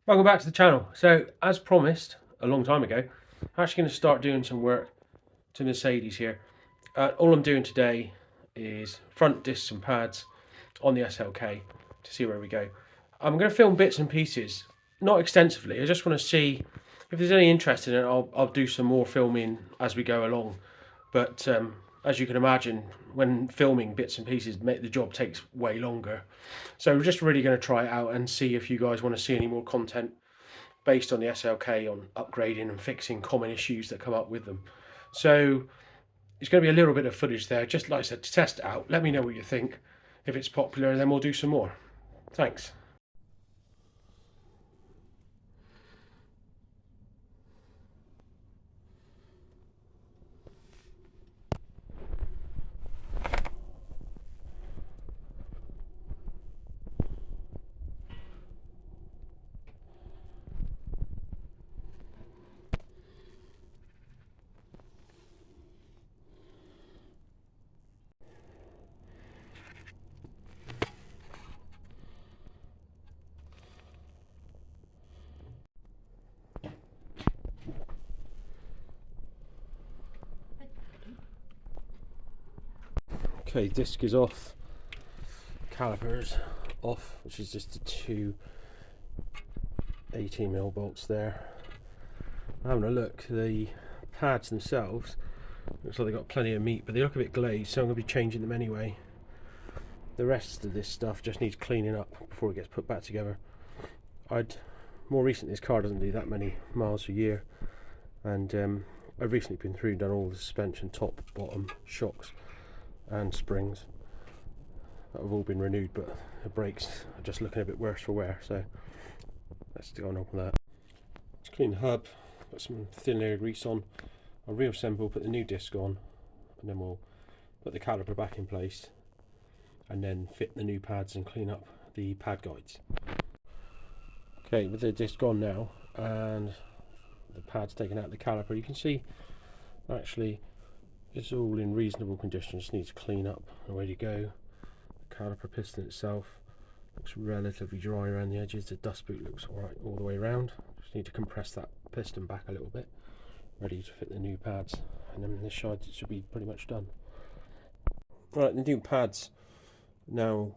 Welcome back to the channel. So, as promised a long time ago, I'm actually going to start doing some work to Mercedes here. All I'm doing today is front discs and pads on the SLK to see where we go. I'm going to film bits and pieces, not extensively. I just want to see if there's any interest in it. I'll do some more filming as we go along. But as you can imagine, when filming bits and pieces, the job takes way longer. So we're just really going to try it out and see if you guys want to see any more content based on the SLK on upgrading and fixing common issues that come up with them. So it's going to be a little bit of footage there, just like I said, to test it out. Let me know what you think. If it's popular, and then we'll do some more. Thanks. Okay, disc is off, calipers off, which is just the two 18mm bolts there. I'm having a look, the pads themselves, looks like they've got plenty of meat, but they look a bit glazed, so I'm going to be changing them anyway. The rest of this stuff just needs cleaning up before it gets put back together. More recently, this car doesn't do that many miles a year, and I've recently been through and done all the suspension, top, bottom, shocks and springs that have all been renewed, but the brakes are just looking a bit worse for wear, so let's go on with that. Let's clean the hub, put some thin layer grease on, I'll reassemble, put the new disc on, and then we'll put the caliper back in place and then fit the new pads and clean up the pad guides. Okay, with the disc on now and the pads taken out of the caliper, you can see actually it's all in reasonable condition, just needs to clean up. Away to go. The caliper piston itself looks relatively dry around the edges. The dust boot looks alright all the way around. Just need to compress that piston back a little bit, ready to fit the new pads, and then this side it should be pretty much done. Right, the new pads now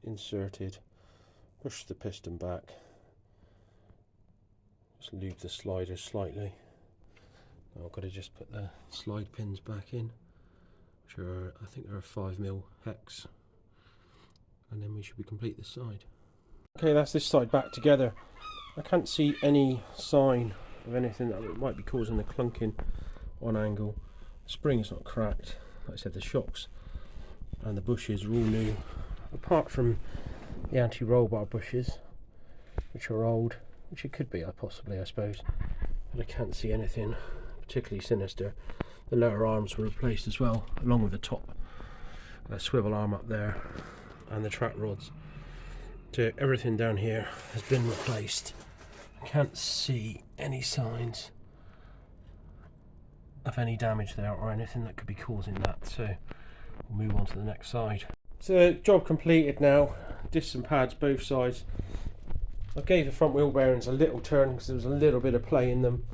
inserted. Push the piston back. Just lube the sliders slightly. Now I've got to just put the slide pins back in, which are, I think, are a 5mm hex, and then we should be complete this side. Okay, that's this side back together. I can't see any sign of anything that might be causing the clunking on angle. The spring is not cracked. Like I said, the shocks and the bushes are all new, apart from the anti-roll bar bushes, which are old, which it could be possibly, I suppose, but I can't see anything particularly sinister. The lower arms were replaced as well, along with the top swivel arm up there and the track rods. So everything down here has been replaced. I can't see any signs of any damage there or anything that could be causing that, so we'll move on to the next side. So job completed now, discs and pads both sides. I gave the front wheel bearings a little turn because there was a little bit of play in them.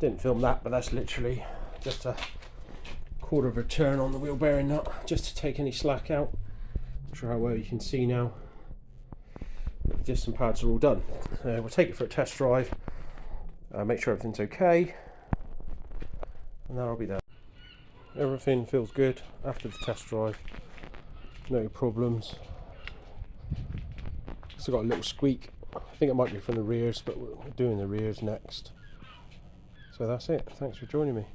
Didn't film that, but that's literally just a quarter of a turn on the wheel bearing nut, just to take any slack out. Not sure how well you can see now. But the discs and pads are all done. So we'll take it for a test drive, make sure everything's okay, and that'll be that. Everything feels good after the test drive, no problems. Still got a little squeak. I think it might be from the rears, but we're doing the rears next. So that's it. Thanks for joining me.